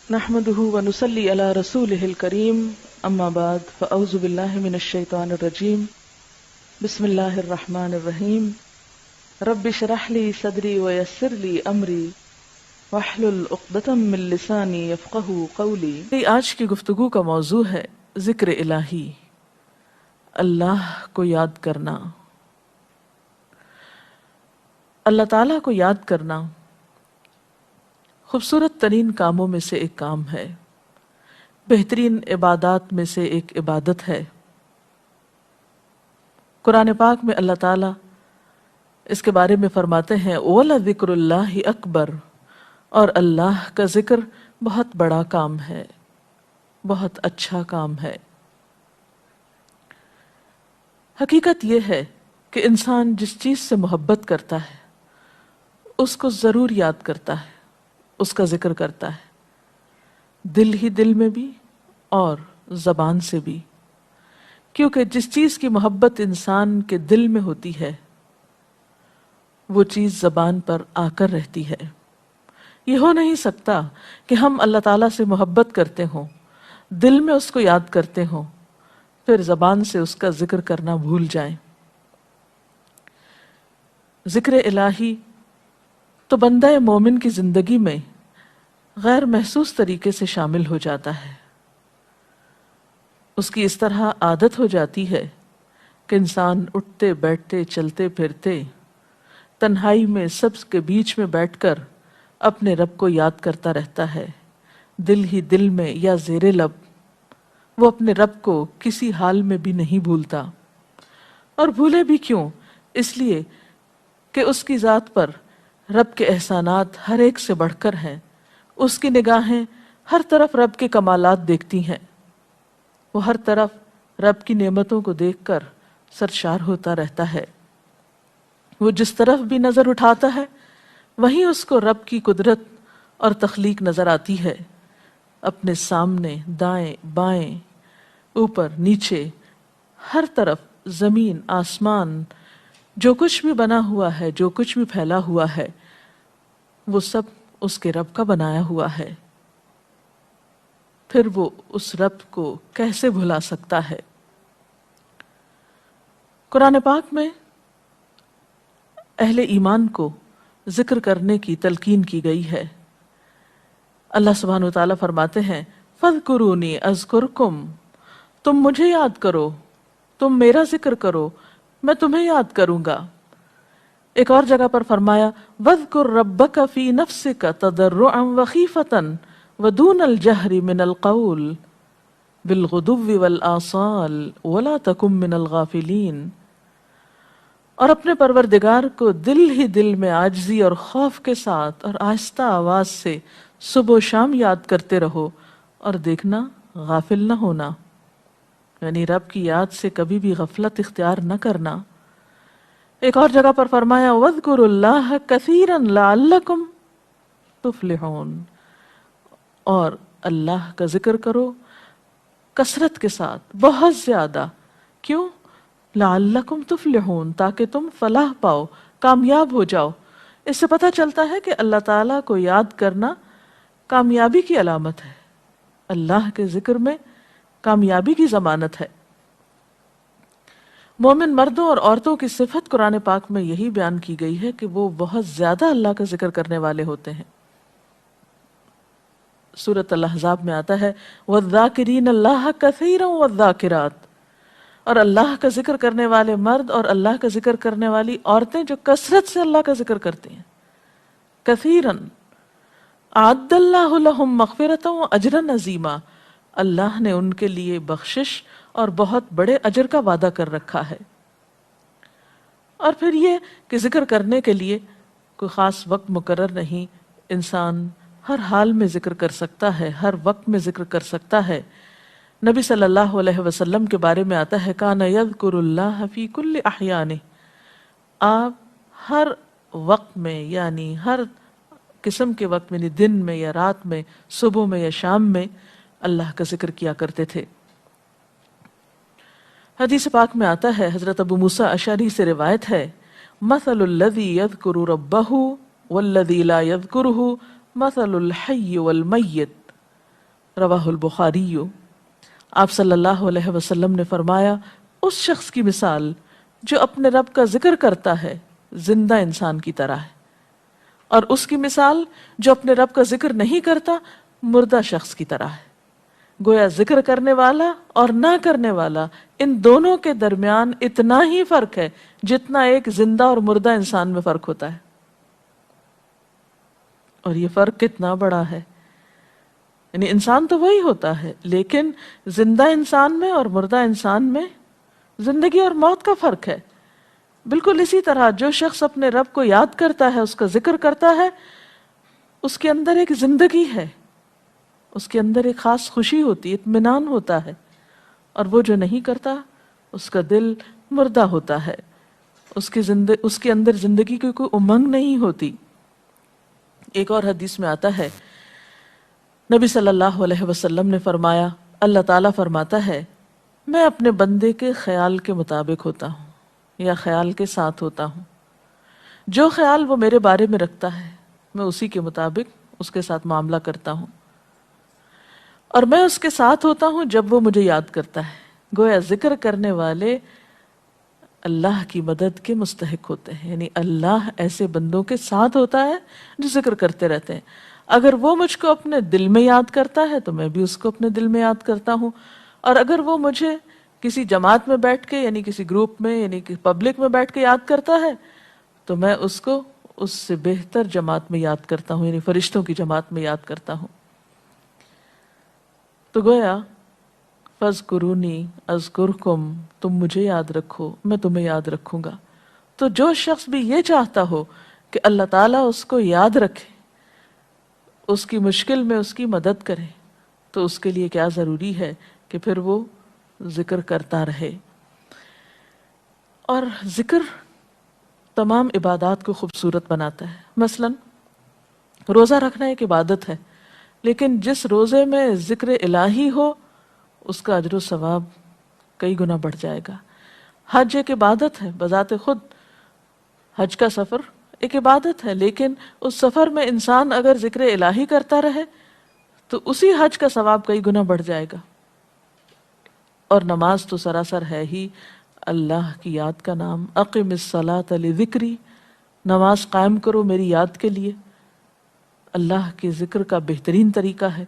نحمده ونصلي على رسوله الكريم اما بعد فاعوذ بالله من الشيطان الرجيم بسم الله الرحمن الرحيم رب اشرح لي صدري ويسر لي امري واحلل عقدة من لساني يفقهوا قولي۔ آج کی گفتگو کا موضوع ہے ذکر الہی، اللہ کو یاد کرنا۔ اللہ تعالیٰ کو یاد کرنا خوبصورت ترین کاموں میں سے ایک کام ہے، بہترین عبادات میں سے ایک عبادت ہے۔ قرآن پاک میں اللہ تعالیٰ اس کے بارے میں فرماتے ہیں وَلَذِكْرُ اللَّهِ أَكْبَرُ، اور اللہ کا ذکر بہت بڑا کام ہے، بہت اچھا کام ہے۔ حقیقت یہ ہے کہ انسان جس چیز سے محبت کرتا ہے اس کو ضرور یاد کرتا ہے، اس کا ذکر کرتا ہے، دل ہی دل میں بھی اور زبان سے بھی، کیونکہ جس چیز کی محبت انسان کے دل میں ہوتی ہے وہ چیز زبان پر آ کر رہتی ہے۔ یہ ہو نہیں سکتا کہ ہم اللہ تعالیٰ سے محبت کرتے ہوں، دل میں اس کو یاد کرتے ہوں، پھر زبان سے اس کا ذکر کرنا بھول جائیں۔ ذکر الہی تو بندہ مومن کی زندگی میں غیر محسوس طریقے سے شامل ہو جاتا ہے۔ اس کی اس طرح عادت ہو جاتی ہے کہ انسان اٹھتے بیٹھتے چلتے پھرتے تنہائی میں سب کے بیچ میں بیٹھ کر اپنے رب کو یاد کرتا رہتا ہے، دل ہی دل میں یا زیر لب۔ وہ اپنے رب کو کسی حال میں بھی نہیں بھولتا، اور بھولے بھی کیوں؟ اس لیے کہ اس کی ذات پر رب کے احسانات ہر ایک سے بڑھ کر ہیں، اس کی نگاہیں ہر طرف رب کے کمالات دیکھتی ہیں، وہ ہر طرف رب کی نعمتوں کو دیکھ کر سرشار ہوتا رہتا ہے۔ وہ جس طرف بھی نظر اٹھاتا ہے وہیں اس کو رب کی قدرت اور تخلیق نظر آتی ہے۔ اپنے سامنے، دائیں بائیں، اوپر نیچے، ہر طرف زمین آسمان، جو کچھ بھی بنا ہوا ہے، جو کچھ بھی پھیلا ہوا ہے، وہ سب اس کے رب کا بنایا ہوا ہے۔ پھر وہ اس رب کو کیسے بھلا سکتا ہے؟ قرآن پاک میں اہل ایمان کو ذکر کرنے کی تلقین کی گئی ہے۔ اللہ سبحانہ و تعالیٰ فرماتے ہیں فَاذْكُرُونِي أَذْكُرْكُمْ، تم مجھے یاد کرو، تم میرا ذکر کرو، میں تمہیں یاد کروں گا۔ ایک اور جگہ پر فرمایا وَاذْكُرْ رَبَّكَ فِي نَفْسِكَ تَضَرُّعًا وَخِيفَةً وَدُونَ الْجَهْرِ مِنَ الْقَوْلِ بِالْغُدُوِّ وَالْآصَالِ وَلَا تَكُن مِّنَ الْغَافِلِينَ، اور اپنے پروردگار کو دل ہی دل میں عاجزی اور خوف کے ساتھ اور آہستہ آواز سے صبح و شام یاد کرتے رہو، اور دیکھنا غافل نہ ہونا، یعنی رب کی یاد سے کبھی بھی غفلت اختیار نہ کرنا۔ ایک اور جگہ پر فرمایا وَاذْكُرُوا اللَّهَ كَثِيرًا لَعَلَّكُمْ تُفْلِحُونَ، اور اللہ کا ذکر کرو کثرت کے ساتھ، بہت زیادہ۔ کیوں؟ لَعَلَّكُمْ تُفْلِحُونَ، تاکہ تم فلاح پاؤ، کامیاب ہو جاؤ۔ اس سے پتہ چلتا ہے کہ اللہ تعالیٰ کو یاد کرنا کامیابی کی علامت ہے، اللہ کے ذکر میں کامیابی کی ضمانت ہے۔ مومن مردوں اور عورتوں کی صفت قرآن پاک میں یہی بیان کی گئی ہے کہ وہ بہت زیادہ اللہ کا ذکر کرنے والے ہوتے ہیں۔ سورۃ الاحزاب میں آتا ہے وَالذَّاكِرِينَ اللَّهَ كَثِيرًا وَالذَّاكِرَاتِ، اور اللہ کا ذکر کرنے والے مرد اور اللہ کا ذکر کرنے والی عورتیں جو کثرت سے اللہ کا ذکر کرتی ہیں۔ کثیراً اعد اللہ لہم مغفرۃ واجرا عظیما، اللہ نے ان کے لیے بخشش اور بہت بڑے اجر کا وعدہ کر رکھا ہے۔ اور پھر یہ کہ ذکر کرنے کے لیے کوئی خاص وقت مقرر نہیں، انسان ہر حال میں ذکر کر سکتا ہے، ہر وقت میں ذکر کر سکتا ہے۔ نبی صلی اللہ علیہ وسلم کے بارے میں آتا ہے کان یذکر اللہ فی کل احیانہ، آپ ہر وقت میں، یعنی ہر قسم کے وقت میں، یعنی دن میں یا رات میں، صبح میں یا شام میں اللہ کا ذکر کیا کرتے تھے۔ حدیث پاک میں آتا ہے، حضرت ابو موسیٰ اشعری سے روایت ہے مثل الذی یذکر ربہ والذی لا یذکرہ مثل الحی والمیت، رواہ البخاری۔ آپ صلی اللہ علیہ وسلم نے فرمایا اس شخص کی مثال جو اپنے رب کا ذکر کرتا ہے زندہ انسان کی طرح ہے، اور اس کی مثال جو اپنے رب کا ذکر نہیں کرتا مردہ شخص کی طرح ہے۔ گویا ذکر کرنے والا اور نہ کرنے والا ان دونوں کے درمیان اتنا ہی فرق ہے جتنا ایک زندہ اور مردہ انسان میں فرق ہوتا ہے، اور یہ فرق کتنا بڑا ہے۔ یعنی انسان تو وہی ہوتا ہے، لیکن زندہ انسان میں اور مردہ انسان میں زندگی اور موت کا فرق ہے۔ بالکل اسی طرح جو شخص اپنے رب کو یاد کرتا ہے، اس کا ذکر کرتا ہے، اس کے اندر ایک زندگی ہے، اس کے اندر ایک خاص خوشی ہوتی ہے، اطمینان ہوتا ہے، اور وہ جو نہیں کرتا اس کا دل مردہ ہوتا ہے، اس کے اندر زندگی کی کوئی امنگ نہیں ہوتی۔ ایک اور حدیث میں آتا ہے، نبی صلی اللہ علیہ وسلم نے فرمایا، اللہ تعالیٰ فرماتا ہے میں اپنے بندے کے خیال کے مطابق ہوتا ہوں یا خیال کے ساتھ ہوتا ہوں، جو خیال وہ میرے بارے میں رکھتا ہے میں اسی کے مطابق اس کے ساتھ معاملہ کرتا ہوں، اور میں اس کے ساتھ ہوتا ہوں جب وہ مجھے یاد کرتا ہے۔ گویا ذکر کرنے والے اللہ کی مدد کے مستحق ہوتے ہیں، یعنی اللہ ایسے بندوں کے ساتھ ہوتا ہے جو ذکر کرتے رہتے ہیں۔ اگر وہ مجھ کو اپنے دل میں یاد کرتا ہے تو میں بھی اس کو اپنے دل میں یاد کرتا ہوں، اور اگر وہ مجھے کسی جماعت میں بیٹھ کے یعنی کسی گروپ میں یعنی کہ پبلک میں بیٹھ کے یاد کرتا ہے تو میں اس کو اس سے بہتر جماعت میں یاد کرتا ہوں، یعنی فرشتوں کی جماعت میں یاد کرتا ہوں۔ تو گویا فَاذْكُرُونِی أَذْكُرْكُمْ، تم مجھے یاد رکھو میں تمہیں یاد رکھوں گا۔ تو جو شخص بھی یہ چاہتا ہو کہ اللہ تعالیٰ اس کو یاد رکھے، اس کی مشکل میں اس کی مدد کرے، تو اس کے لیے کیا ضروری ہے کہ پھر وہ ذکر کرتا رہے۔ اور ذکر تمام عبادات کو خوبصورت بناتا ہے۔ مثلا روزہ رکھنا ایک عبادت ہے، لیکن جس روزے میں ذکر الہی ہو اس کا اجر و ثواب کئی گنا بڑھ جائے گا۔ حج ایک عبادت ہے بذات خود، حج کا سفر ایک عبادت ہے، لیکن اس سفر میں انسان اگر ذکر الہی کرتا رہے تو اسی حج کا ثواب کئی گنا بڑھ جائے گا۔ اور نماز تو سراسر ہے ہی اللہ کی یاد کا نام، اقم الصلاۃ لذکری، نماز قائم کرو میری یاد کے لیے۔ اللہ کے ذکر کا بہترین طریقہ ہے۔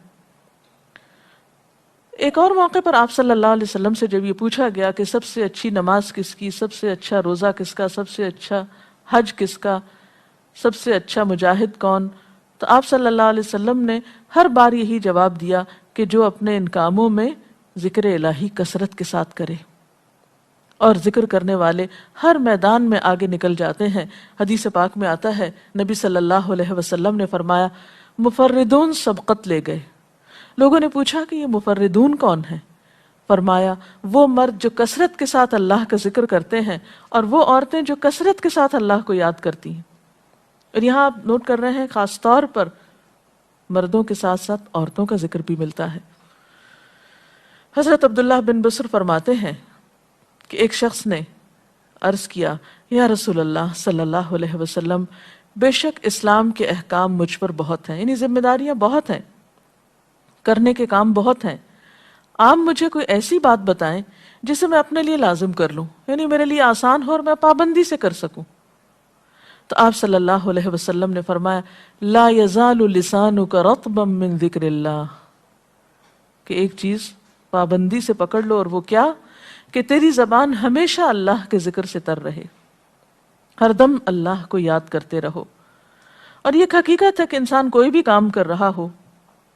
ایک اور موقع پر آپ صلی اللہ علیہ وسلم سے جب یہ پوچھا گیا کہ سب سے اچھی نماز کس کی، سب سے اچھا روزہ کس کا، سب سے اچھا حج کس کا، سب سے اچھا مجاہد کون، تو آپ صلی اللہ علیہ وسلم نے ہر بار یہی جواب دیا کہ جو اپنے ان کاموں میں ذکر الہی کثرت کے ساتھ کرے۔ اور ذکر کرنے والے ہر میدان میں آگے نکل جاتے ہیں۔ حدیث پاک میں آتا ہے نبی صلی اللہ علیہ وسلم نے فرمایا مفردون سبقت لے گئے۔ لوگوں نے پوچھا کہ یہ مفردون کون ہیں؟ فرمایا وہ مرد جو کثرت کے ساتھ اللہ کا ذکر کرتے ہیں، اور وہ عورتیں جو کثرت کے ساتھ اللہ کو یاد کرتی ہیں۔ اور یہاں آپ نوٹ کر رہے ہیں خاص طور پر مردوں کے ساتھ ساتھ عورتوں کا ذکر بھی ملتا ہے۔ حضرت عبداللہ بن بصر فرماتے ہیں کہ ایک شخص نے عرض کیا یا رسول اللہ صلی اللہ علیہ وسلم، بے شک اسلام کے احکام مجھ پر بہت ہیں، یعنی ذمہ داریاں بہت ہیں، کرنے کے کام بہت ہیں، آپ مجھے کوئی ایسی بات بتائیں جسے میں اپنے لیے لازم کر لوں، یعنی میرے لیے آسان ہو اور میں پابندی سے کر سکوں۔ تو آپ صلی اللہ علیہ وسلم نے فرمایا لا یزال لسانک رطبا من ذکر اللہ، کہ ایک چیز پابندی سے پکڑ لو، اور وہ کیا کہ تیری زبان ہمیشہ اللہ کے ذکر سے تر رہے، ہر دم اللہ کو یاد کرتے رہو۔ اور یہ حقیقت ہے کہ انسان کوئی بھی کام کر رہا ہو،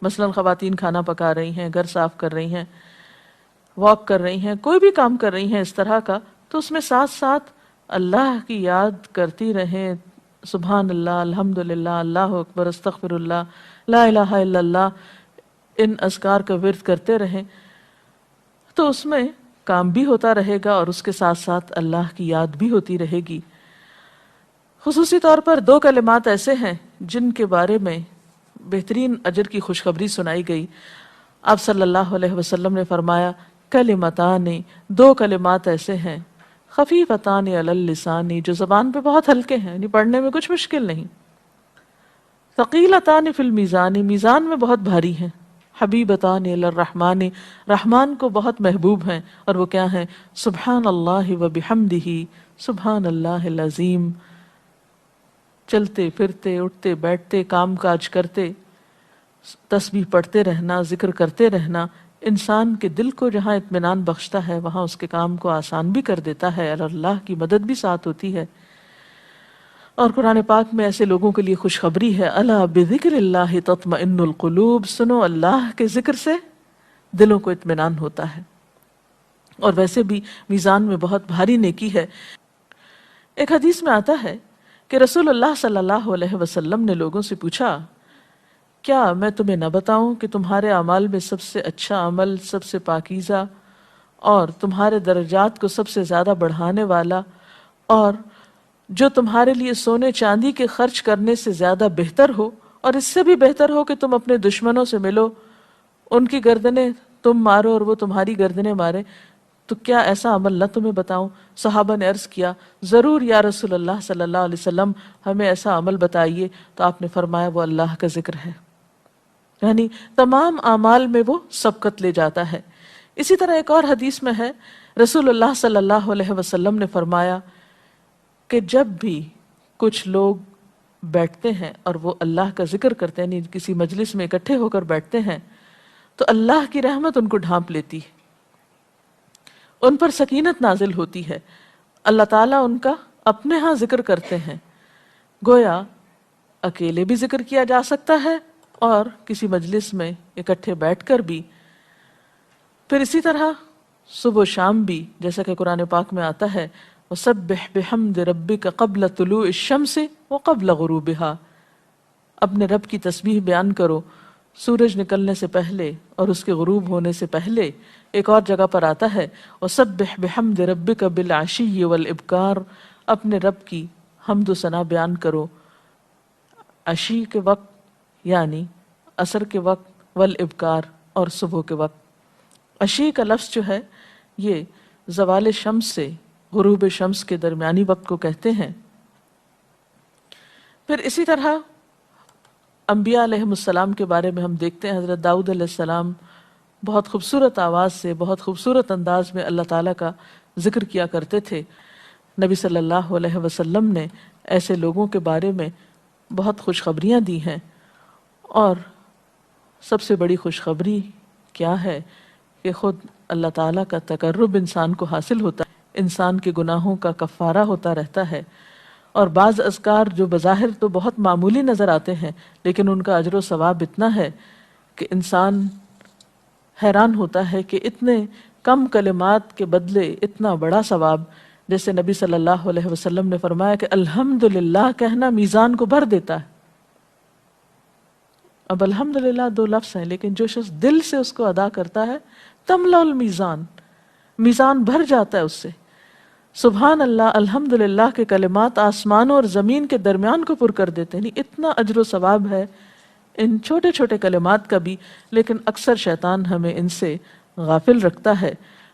مثلا خواتین کھانا پکا رہی ہیں، گھر صاف کر رہی ہیں، واک کر رہی ہیں، کوئی بھی کام کر رہی ہیں اس طرح کا، تو اس میں ساتھ ساتھ اللہ کی یاد کرتی رہیں، سبحان اللہ، الحمدللہ، اللہ اکبر، استغفر اللہ، لا الہ الا اللہ، ان اذکار کا ورد کرتے رہیں، تو اس میں کام بھی ہوتا رہے گا اور اس کے ساتھ ساتھ اللہ کی یاد بھی ہوتی رہے گی۔ خصوصی طور پر دو کلمات ایسے ہیں جن کے بارے میں بہترین اجر کی خوشخبری سنائی گئی۔ آپ صلی اللہ علیہ وسلم نے فرمایا کلمتان، دو کلمات ایسے ہیں خفیفتان علی اللسان، جو زبان پہ بہت ہلکے ہیں، یعنی پڑھنے میں کچھ مشکل نہیں، ثقیلتان فی المیزان، میزان میں بہت بھاری ہیں، حبیبتان الرحمن، رحمان کو بہت محبوب ہیں، اور وہ کیا ہیں؟ سبحان اللہ و بحمدہ، سبحان اللہ العظیم۔ چلتے پھرتے، اٹھتے بیٹھتے، کام کاج کرتے، تسبیح پڑھتے رہنا، ذکر کرتے رہنا انسان کے دل کو جہاں اطمینان بخشتا ہے، وہاں اس کے کام کو آسان بھی کر دیتا ہے، اور اللہ کی مدد بھی ساتھ ہوتی ہے۔ اور قرآن پاک میں ایسے لوگوں کے لیے خوشخبری ہے، الا بذکر اللہ تطمئن القلوب، سنو اللہ کے ذکر سے دلوں کو اطمینان ہوتا ہے۔ اور ویسے بھی میزان میں بہت بھاری نیکی ہے۔ ایک حدیث میں آتا ہے کہ رسول اللہ صلی اللہ علیہ وسلم نے لوگوں سے پوچھا، کیا میں تمہیں نہ بتاؤں کہ تمہارے اعمال میں سب سے اچھا عمل، سب سے پاکیزہ اور تمہارے درجات کو سب سے زیادہ بڑھانے والا، اور جو تمہارے لیے سونے چاندی کے خرچ کرنے سے زیادہ بہتر ہو، اور اس سے بھی بہتر ہو کہ تم اپنے دشمنوں سے ملو، ان کی گردنیں تم مارو اور وہ تمہاری گردنیں مارے، تو کیا ایسا عمل نہ تمہیں بتاؤں؟ صحابہ نے عرض کیا، ضرور یا رسول اللہ صلی اللہ علیہ وسلم، ہمیں ایسا عمل بتائیے۔ تو آپ نے فرمایا، وہ اللہ کا ذکر ہے، یعنی تمام اعمال میں وہ سبقت لے جاتا ہے۔ اسی طرح ایک اور حدیث میں ہے، رسول اللہ صلی اللہ علیہ وسلم نے فرمایا کہ جب بھی کچھ لوگ بیٹھتے ہیں اور وہ اللہ کا ذکر کرتے ہیں، یعنی کسی مجلس میں اکٹھے ہو کر بیٹھتے ہیں، تو اللہ کی رحمت ان کو ڈھانپ لیتی ہے، ان پر سکینت نازل ہوتی ہے، اللہ تعالیٰ ان کا اپنے ہاں ذکر کرتے ہیں۔ گویا اکیلے بھی ذکر کیا جا سکتا ہے اور کسی مجلس میں اکٹھے بیٹھ کر بھی۔ پھر اسی طرح صبح و شام بھی، جیسا کہ قرآن پاک میں آتا ہے، وَسَبِّحْ بِحَمْدِ رَبِّكَ قَبْلَ طُلُوعِ الشَّمْسِ وَقَبْلَ غُرُوبِهَا، اپنے رب کی تسبیح بیان کرو سورج نکلنے سے پہلے اور اس کے غروب ہونے سے پہلے۔ ایک اور جگہ پر آتا ہے، وَسَبِّحْ بِحَمْدِ رَبِّكَ بِالْعَشِيِّ وَالْإِبْكَارِ، اپنے رب کی حمد و ثنا بیان کرو عشی کے وقت یعنی عصر کے وقت، والابکار اور صبح کے وقت۔ عشی کا لفظ جو ہے یہ زوال شمس سے غروب شمس کے درمیانی وقت کو کہتے ہیں۔ پھر اسی طرح انبیاء علیہ السلام کے بارے میں ہم دیکھتے ہیں، حضرت داؤد علیہ السلام بہت خوبصورت آواز سے، بہت خوبصورت انداز میں اللہ تعالیٰ کا ذکر کیا کرتے تھے۔ نبی صلی اللہ علیہ وسلم نے ایسے لوگوں کے بارے میں بہت خوشخبریاں دی ہیں، اور سب سے بڑی خوشخبری کیا ہے کہ خود اللہ تعالیٰ کا تقرب انسان کو حاصل ہوتا ہے، انسان کے گناہوں کا کفارہ ہوتا رہتا ہے۔ اور بعض اذکار جو بظاہر تو بہت معمولی نظر آتے ہیں، لیکن ان کا اجر و ثواب اتنا ہے کہ انسان حیران ہوتا ہے کہ اتنے کم کلمات کے بدلے اتنا بڑا ثواب۔ جیسے نبی صلی اللہ علیہ وسلم نے فرمایا کہ الحمدللہ کہنا میزان کو بھر دیتا ہے۔ اب الحمدللہ دو لفظ ہیں، لیکن جو شخص دل سے اس کو ادا کرتا ہے، تملا المیزان، میزان بھر جاتا ہے اس سے۔ سبحان اللہ، الحمدللہ کے کلمات آسمانوں اور زمین کے درمیان کو پر کر دیتے ہیں۔ اتنا اجر و ثواب ہے ان چھوٹے چھوٹے کلمات کا بھی، لیکن اکثر شیطان ہمیں ان سے غافل رکھتا ہے۔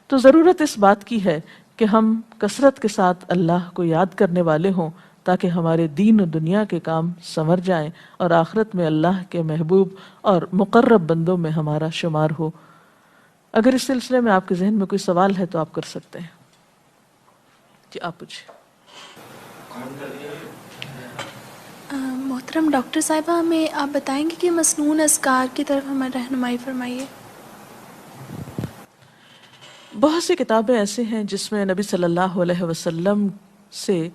تو ضرورت اس بات کی ہے کہ ہم کثرت کے ساتھ اللہ کو یاد کرنے والے ہوں، تاکہ ہمارے دین و دنیا کے کام سنور جائیں اور آخرت میں اللہ کے محبوب اور مقرب بندوں میں ہمارا شمار ہو۔ اگر اس سلسلے میں آپ کے ذہن میں کوئی سوال ہے تو آپ کر سکتے ہیں۔ جی آپ پوچھیں۔ محترم ڈاکٹر صاحبہ، ہمیں آپ بتائیں گے کہ مسنون اذکار کی طرف ہمیں رہنمائی فرمائیے۔ بہت سی کتابیں ایسے ہیں جس میں نبی صلی اللہ علیہ وسلم سے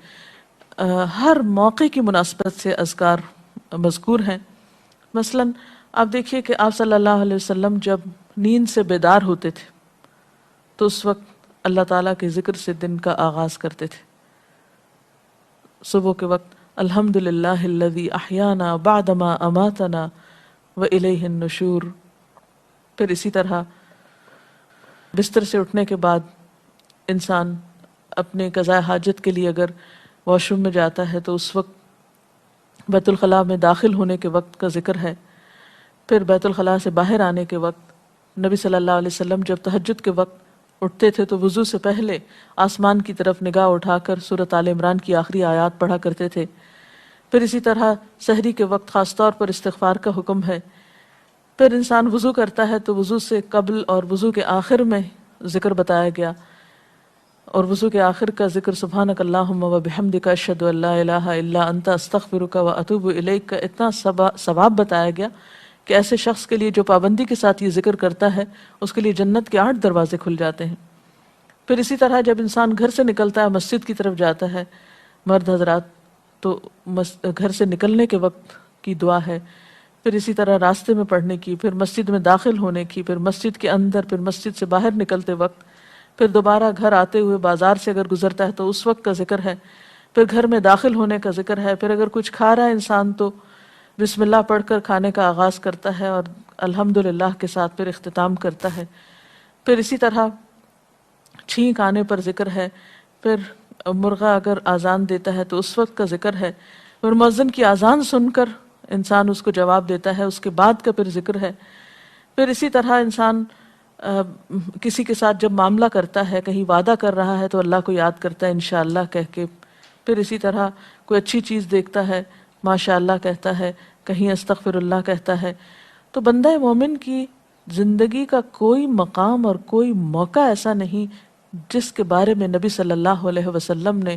ہر موقع کی مناسبت سے اذکار مذکور ہیں۔ مثلا آپ دیکھیے کہ آپ صلی اللہ علیہ وسلم جب نیند سے بیدار ہوتے تھے تو اس وقت اللہ تعالیٰ کے ذکر سے دن کا آغاز کرتے تھے۔ صبح کے وقت الحمدللہ الذی احیانا بعدما اماتنا والیہ النشور۔ پھر اسی طرح بستر سے اٹھنے کے بعد انسان اپنے قضاء حاجت کے لیے اگر واش روم میں جاتا ہے تو اس وقت بیت الخلاء میں داخل ہونے کے وقت کا ذکر ہے۔ پھر بیت الخلاء سے باہر آنے کے وقت نبی صلی اللہ علیہ وسلم جب تہجد کے وقت اٹھتے تھے تو وضو سے پہلے آسمان کی طرف نگاہ اٹھا کر سورۃ آل عمران کی آخری آیات پڑھا کرتے تھے۔ پھر اسی طرح سحری کے وقت خاص طور پر استغفار کا حکم ہے۔ پھر انسان وضو کرتا ہے تو وضو سے قبل اور وضو کے آخر میں ذکر بتایا گیا، اور وضو کے آخر کا ذکر سبحانک اللہم و بحمدک اشہد ان لا الہ الا انت استغفرک و اتوب الیک کا اتنا ثواب بتایا گیا کہ ایسے شخص کے لیے جو پابندی کے ساتھ یہ ذکر کرتا ہے اس کے لیے جنت کے 8 دروازے کھل جاتے ہیں۔ پھر اسی طرح جب انسان گھر سے نکلتا ہے، مسجد کی طرف جاتا ہے، مرد حضرات، تو گھر سے نکلنے کے وقت کی دعا ہے، پھر اسی طرح راستے میں پڑھنے کی، پھر مسجد میں داخل ہونے کی، پھر مسجد کے اندر، پھر مسجد سے باہر نکلتے وقت، پھر دوبارہ گھر آتے ہوئے بازار سے اگر گزرتا ہے تو اس وقت کا ذکر ہے، پھر گھر میں داخل ہونے کا ذکر ہے، پھر اگر کچھ کھا رہا ہے انسان تو بسم اللہ پڑھ کر کھانے کا آغاز کرتا ہے اور الحمدللہ کے ساتھ پھر اختتام کرتا ہے، پھر اسی طرح چھینک آنے پر ذکر ہے، پھر مرغا اگر آزان دیتا ہے تو اس وقت کا ذکر ہے، پھر مؤذن کی آزان سن کر انسان اس کو جواب دیتا ہے، اس کے بعد کا پھر ذکر ہے، پھر اسی طرح انسان کسی کے ساتھ جب معاملہ کرتا ہے، کہیں وعدہ کر رہا ہے تو اللہ کو یاد کرتا ہے انشاءاللہ کہہ کے، پھر اسی طرح کوئی اچھی چیز دیکھتا ہے ماشاءاللہ کہتا ہے، کہیں استغفر اللہ کہتا ہے۔ تو بندہ مومن کی زندگی کا کوئی مقام اور کوئی موقع ایسا نہیں جس کے بارے میں نبی صلی اللہ علیہ وسلم نے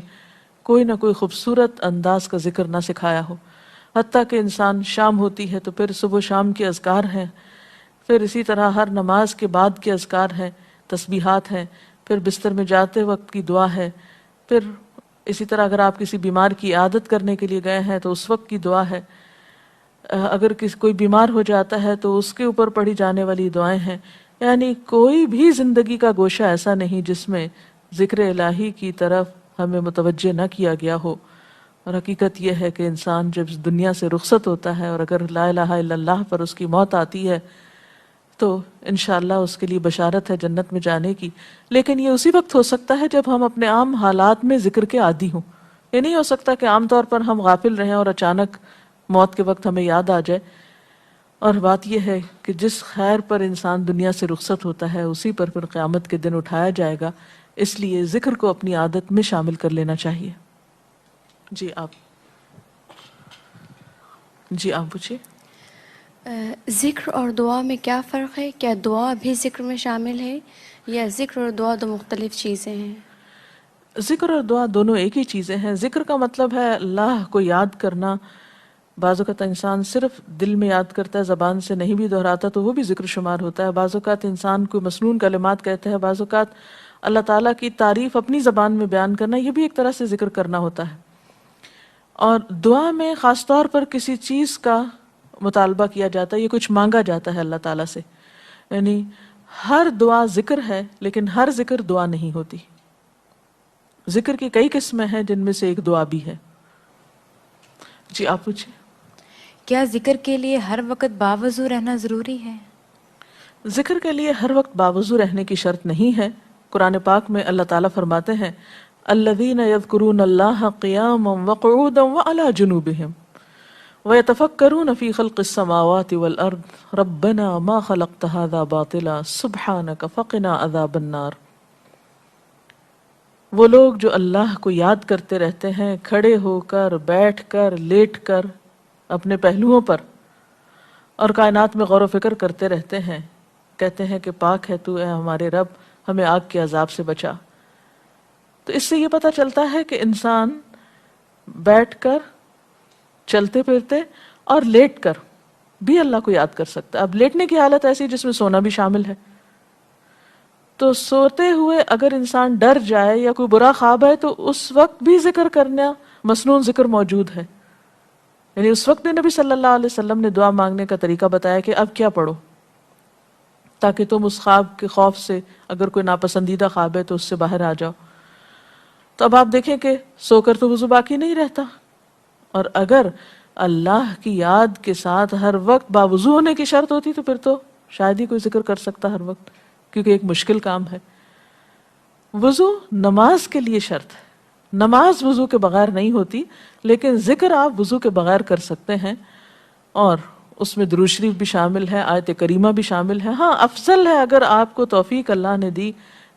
کوئی نہ کوئی خوبصورت انداز کا ذکر نہ سکھایا ہو۔ حتیٰ کہ انسان شام ہوتی ہے تو پھر صبح و شام کے اذکار ہیں، پھر اسی طرح ہر نماز کے بعد کے اذکار ہیں، تسبیحات ہیں، پھر بستر میں جاتے وقت کی دعا ہے، پھر اسی طرح اگر آپ کسی بیمار کی عیادت کرنے کے لیے گئے ہیں تو اس وقت کی دعا ہے، اگر کوئی بیمار ہو جاتا ہے تو اس کے اوپر پڑھی جانے والی دعائیں ہیں۔ یعنی کوئی بھی زندگی کا گوشہ ایسا نہیں جس میں ذکر الہی کی طرف ہمیں متوجہ نہ کیا گیا ہو۔ اور حقیقت یہ ہے کہ انسان جب دنیا سے رخصت ہوتا ہے اور اگر لا الہ الا اللہ پر اس کی موت آتی ہے تو انشاءاللہ اس کے لیے بشارت ہے جنت میں جانے کی، لیکن یہ اسی وقت ہو سکتا ہے جب ہم اپنے عام حالات میں ذکر کے عادی ہوں۔ یہ نہیں ہو سکتا کہ عام طور پر ہم غافل رہیں اور اچانک موت کے وقت ہمیں یاد آ جائے۔ اور بات یہ ہے کہ جس خیر پر انسان دنیا سے رخصت ہوتا ہے اسی پر پھر قیامت کے دن اٹھایا جائے گا، اس لیے ذکر کو اپنی عادت میں شامل کر لینا چاہیے۔ جی آپ پوچھیے۔ ذکر اور دعا میں کیا فرق ہے؟ کیا دعا بھی ذکر میں شامل ہے یا ذکر اور دعا دو مختلف چیزیں ہیں؟ ذکر اور دعا دونوں ایک ہی چیزیں ہیں۔ ذکر کا مطلب ہے اللہ کو یاد کرنا۔ بعض اوقات انسان صرف دل میں یاد کرتا ہے، زبان سے نہیں بھی دہراتا تو وہ بھی ذکر شمار ہوتا ہے۔ بعض اوقات انسان کوئی مسنون کلمات کہتا ہے، بعض اوقات اللہ تعالیٰ کی تعریف اپنی زبان میں بیان کرنا، یہ بھی ایک طرح سے ذکر کرنا ہوتا ہے۔ اور دعا میں خاص طور پر کسی چیز کا مطالبہ کیا جاتا ہے، یہ کچھ مانگا جاتا ہے اللہ تعالیٰ سے۔ یعنی ہر دعا ذکر ہے لیکن ہر ذکر دعا نہیں ہوتی۔ ذکر کی کئی قسمیں ہیں جن میں سے ایک دعا بھی ہے۔ جی آپ پوچھیں۔ کیا ذکر کے لیے ہر وقت باوضو رہنا ضروری ہے؟ ذکر کے لیے ہر وقت باوضو رہنے کی شرط نہیں ہے۔ قرآن پاک میں اللہ تعالیٰ فرماتے ہیں الذین یذکرون اللہ قیاما وقعودا وعلی جنوبہم وَيَتَفَكَّرُونَ فِي خَلْقِ السَّمَاوَاتِ وَالْأَرْضِ رَبَّنَا مَا خَلَقْتَ هَذَا بَاطِلًا سُبْحَانَكَ فَقِنَا عَذَابَ النَّارِ۔ وہ لوگ جو اللہ کو یاد کرتے رہتے ہیں کھڑے ہو کر، بیٹھ کر، لیٹ کر، اپنے پہلوؤں پر، اور کائنات میں غور و فکر کرتے رہتے ہیں، کہتے ہیں کہ پاک ہے تو اے ہمارے رب، ہمیں آگ کے عذاب سے بچا۔ تو اس سے یہ پتہ چلتا ہے کہ انسان بیٹھ کر، چلتے پھرتے اور لیٹ کر بھی اللہ کو یاد کر سکتا ہے۔ اب لیٹنے کی حالت ایسی جس میں سونا بھی شامل ہے، تو سوتے ہوئے اگر انسان ڈر جائے یا کوئی برا خواب ہے تو اس وقت بھی ذکر کرنا، مسنون ذکر موجود ہے۔ یعنی اس وقت بھی نبی صلی اللہ علیہ وسلم نے دعا مانگنے کا طریقہ بتایا کہ اب کیا پڑھو، تاکہ تم اس خواب کے خوف سے، اگر کوئی ناپسندیدہ خواب ہے تو اس سے باہر آ جاؤ۔ تو اب آپ دیکھیں کہ سو کر تو وضو باقی نہیں رہتا، اور اگر اللہ کی یاد کے ساتھ ہر وقت باوضو ہونے کی شرط ہوتی تو پھر تو شاید ہی کوئی ذکر کر سکتا ہر وقت، کیونکہ ایک مشکل کام ہے۔ وضو نماز کے لیے شرط ہے، نماز وضو کے بغیر نہیں ہوتی، لیکن ذکر آپ وضو کے بغیر کر سکتے ہیں، اور اس میں درود شریف بھی شامل ہے، آیت کریمہ بھی شامل ہے۔ ہاں افضل ہے اگر آپ کو توفیق اللہ نے دی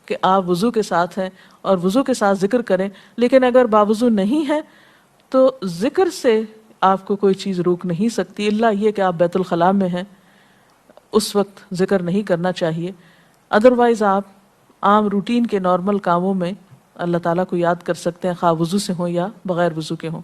کہ آپ وضو کے ساتھ ہیں اور وضو کے ساتھ ذکر کریں، لیکن اگر باوضو نہیں ہے تو ذکر سے آپ کو کوئی چیز روک نہیں سکتی، الا یہ کہ آپ بیت الخلاء میں ہیں اس وقت ذکر نہیں کرنا چاہیے. ادروائز آپ عام روٹین کے نارمل کاموں میں اللہ تعالیٰ کو یاد کر سکتے ہیں، خواہ وضو سے ہوں یا بغیر وضو کے ہوں.